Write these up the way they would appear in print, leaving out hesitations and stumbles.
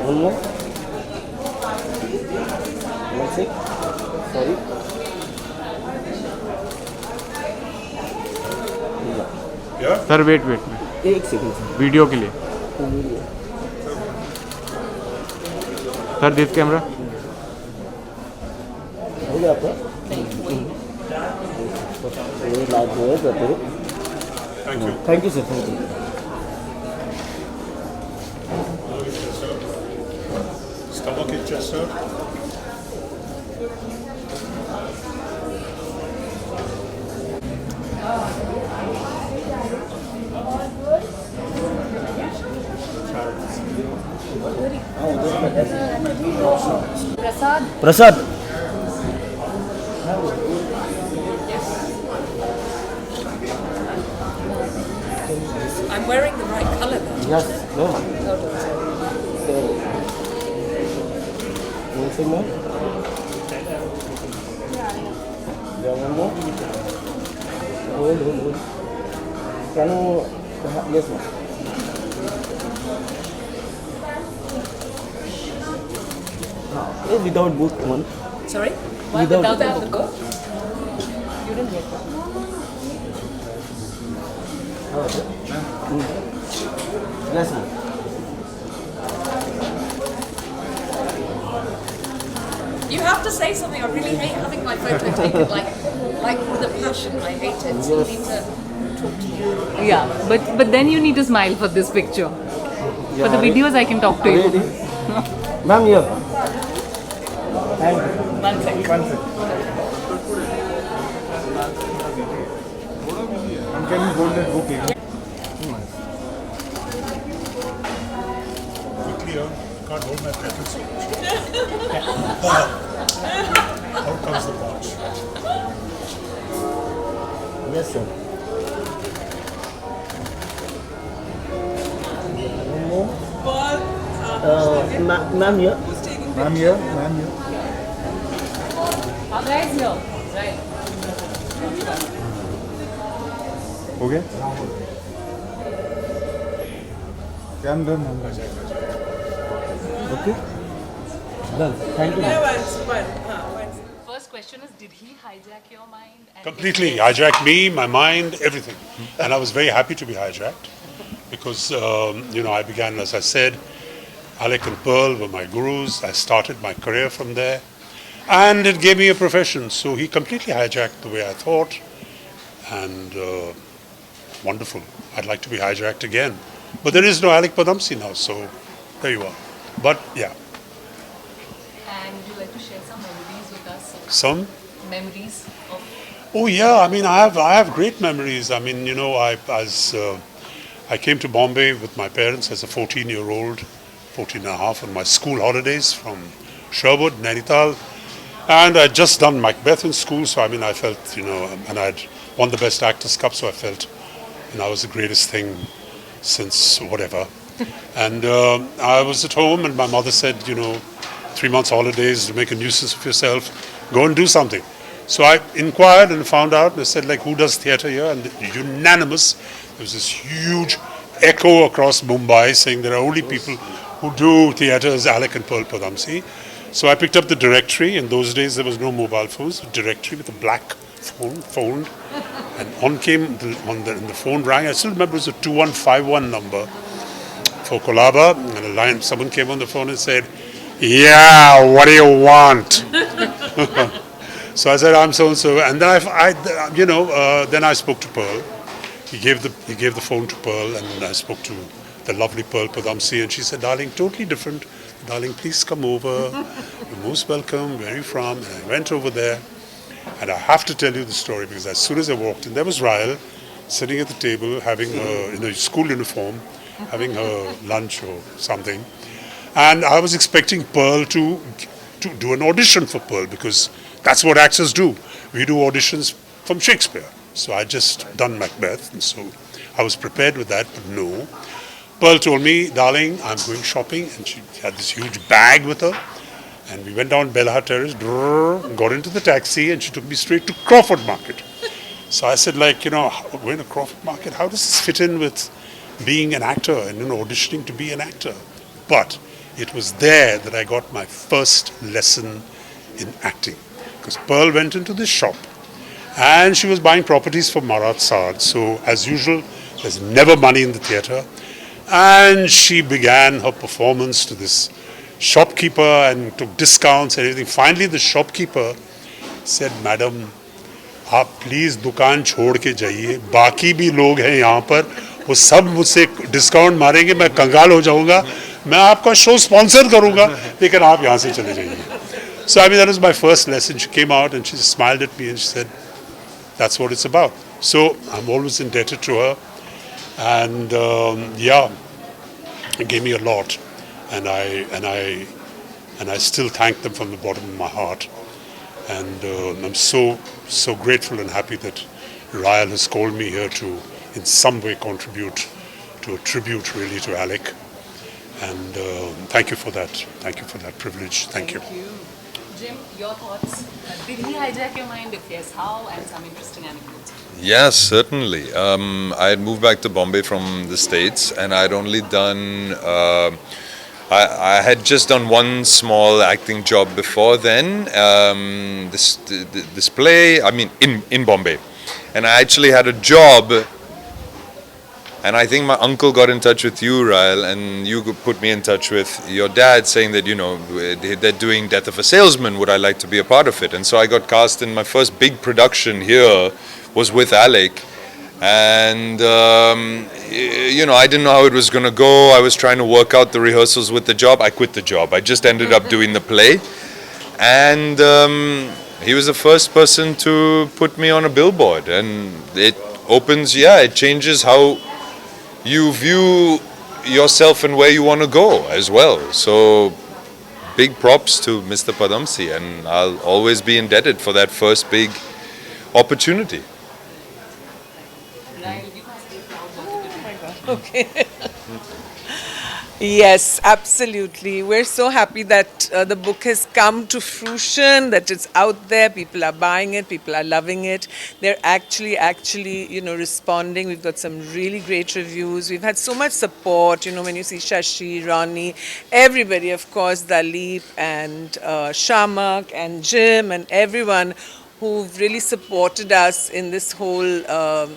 One more. One sec. Sorry. Yeah? Sir wait एक second sir. Video के लिए sir this camera हो गया आपका? ये लाइट जो है करते हो. Thank you. Thank you sir. Thank you. Stomach in chest, sir. Prasad. I'm wearing the right colour then. Yes. No. Hold on, sir. So, one second more. Yeah, one more. Hold. Can you? Yes, ma'am. Without book one. Sorry? Why Without- without the book? You didn't get that. Yes, ma'am. You have to say something. I really hate having my photo taken like with a passion. I hate it. So you need to talk to me. Yeah, but then you need to smile for this picture. For the videos, I can talk to you. Ready? Ma'am, here. Thank you. One second. Can you hold that book again? Quickly, can't hold my pencil. Out comes the watch. Yes, sir. One more. Ma'am, here. Ma'am here. Guys, here. Right. Okay. I'm done. Okay. Done. Thank you. First question is, did he hijack your mind? And Completely hijacked me, my mind, everything. And I was very happy to be hijacked because, I began, as I said, Alyque and Pearl were my gurus. I started my career from there. And it gave me a profession. So he completely hijacked the way I thought. And wonderful. I'd like to be hijacked again. But there is no Alyque Padamsee now, so there you are. But yeah, And would you like to share some memories with us? some. Memories of Oh yeah, I mean I have great memories. I mean, I came to Bombay with my parents as a 14-year-old, 14 and a half on my school holidays from Sarbh, Nainital. And I'd just done Macbeth in school, so I mean I felt, and I'd won the Best Actors Cup, so I felt, I was the greatest thing since whatever. And I was at home and my mother said, 3 months holidays to make a nuisance of yourself, go and do something. So I inquired and found out, and I said, who does theatre here? And unanimous, there was this huge echo across Mumbai saying there are only people who do theatre as Alyque and Pearl Padamsee. So I picked up the directory. In those days there was no mobile phones, a directory with a black phone, and on came, and the phone rang. I still remember it was a 2151 number for Kolaba, and a line, someone came on the phone and said, yeah, what do you want? So I said, I'm so-and-so. And then then I spoke to Pearl. He gave the phone to Pearl, and I spoke to the lovely Pearl Padamsee, and she said, darling, totally different. Darling, please come over. You're most welcome. Where are you from? And I went over there, and I have to tell you the story because as soon as I walked in, there was Raell sitting at the table having in a school uniform, having her lunch or something. And I was expecting Pearl to do an audition for Pearl because that's what actors do. We do auditions from Shakespeare. So I just done Macbeth, and so I was prepared with that, but no. Pearl told me, darling, I'm going shopping, and she had this huge bag with her, and we went down Belha Terrace, got into the taxi, and she took me straight to Crawford Market. So I said, we're in a Crawford Market, how does this fit in with being an actor and auditioning to be an actor? But it was there that I got my first lesson in acting. Because Pearl went into this shop and she was buying properties for Marat Saad. So as usual, there's never money in the theatre. And she began her performance to this shopkeeper and took discounts and everything. Finally, the shopkeeper said, "Madam, आप please दुकान छोड़ के जाइए, बाकी भी लोग हैं यहाँ पर, वो सब मुझसे डिस्काउंट मारेंगे, मैं कंगाल हो जाऊँगा, मैं आपका शो स्पॉन्सर करूँगा, लेकिन आप यहाँ से चले जाइए." So I mean, that was my first lesson. She came out and she smiled at me and she said, "That's what it's about." So I'm always indebted to her, and yeah, it gave me a lot, and I still thank them from the bottom of my heart. And I'm so grateful and happy that Raell has called me here to in some way contribute to a tribute really to Alyque. And thank you for that. Thank you for that privilege. Thank you. Jim, your thoughts? Did he hijack your mind? If yes, how? And some interesting anecdotes. Yes, certainly. I had moved back to Bombay from the States, and I'd only done. I had just done one small acting job before then. This play, I mean, in Bombay, and I actually had a job. And I think my uncle got in touch with you, Raell, and you put me in touch with your dad, saying that, you know, they're doing Death of a Salesman. Would I like to be a part of it? And so I got cast in my first big production here was with Alyque. And, you know, I didn't know how it was going to go. I was trying to work out the rehearsals with the job. I quit the job. I just ended up doing the play. And he was the first person to put me on a billboard. And it opens, yeah, it changes how you view yourself and where you want to go as well. So big props to Mr. Padamsee, and I'll always be indebted for that first big opportunity. Okay. Yes, absolutely. We're so happy that the book has come to fruition, that it's out there, people are buying it, people are loving it. They're actually, you know, responding. We've got some really great reviews. We've had so much support, you know, when you see Shashi, Ronnie, everybody, of course, Dalip and Shiamak and Jim and everyone who've really supported us in this whole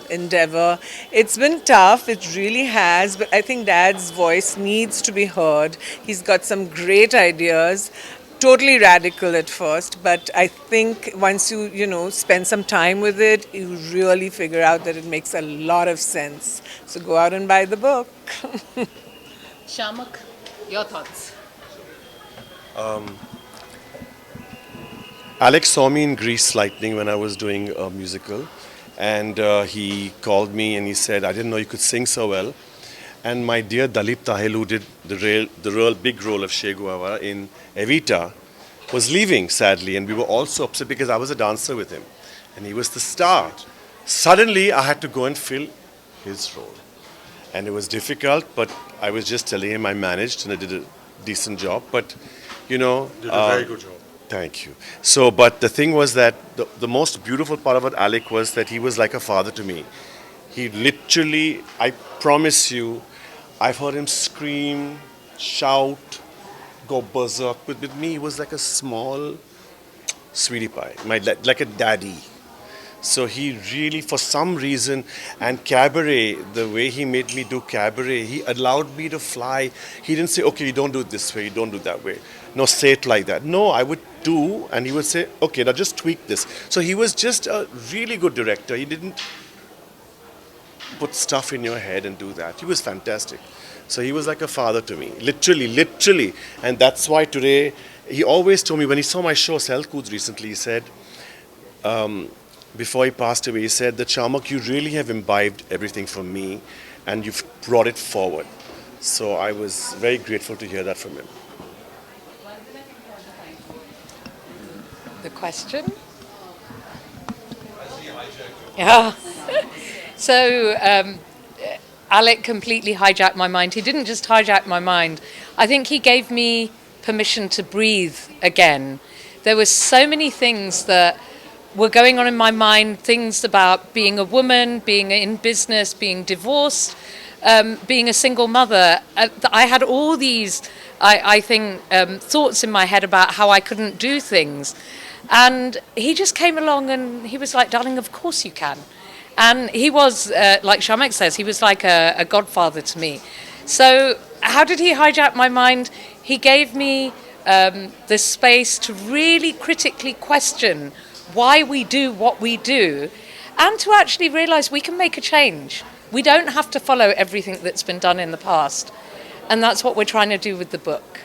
endeavor. It's been tough, it really has, but I think Dad's voice needs to be heard. He's got some great ideas, totally radical at first, but I think once you know, spend some time with it, you really figure out that it makes a lot of sense. So go out and buy the book. Shiamak, your thoughts? Alex saw me in Grease Lightning when I was doing a musical, and he called me and he said, "I didn't know you could sing so well." And my dear Dalip Tahil, who did the big role of Che Guevara in Evita, was leaving sadly, and we were all so upset because I was a dancer with him, and he was the star. Suddenly, I had to go and fill his role, and it was difficult. But I was just telling him I managed and I did a decent job. But you know, Did a very good job. Thank you. So, but the thing was that the most beautiful part about Alyque was that he was like a father to me. He literally, I promise you, I've heard him scream, shout, go berserk. With me, he was like a small sweetie pie, like a daddy. So he really, for some reason, and cabaret, the way he made me do cabaret, he allowed me to fly. He didn't say, "Okay, you don't do it this way, you don't do it that way. No, say it like that." No, I would do, and he would say, "Okay, now just tweak this." So he was just a really good director. He didn't put stuff in your head and do that. He was fantastic. So he was like a father to me, literally. And that's why today, he always told me, when he saw my show, Selkood, recently, he said, before he passed away, he said that, "Shiamak, you really have imbibed everything from me and you've brought it forward." So I was very grateful to hear that from him. The question? Yeah. So, Alyque completely hijacked my mind. He didn't just hijack my mind. I think he gave me permission to breathe again. There were so many things that were going on in my mind, things about being a woman, being in business, being divorced, being a single mother. I had all these I think, thoughts in my head about how I couldn't do things. And he just came along and he was like, darling, of course you can. And he was, like Shiamak says, he was like a godfather to me. So how did he hijack my mind? He gave me the space to really critically question why we do what we do, and to actually realize we can make a change. We don't have to follow everything that's been done in the past. And that's what we're trying to do with the book.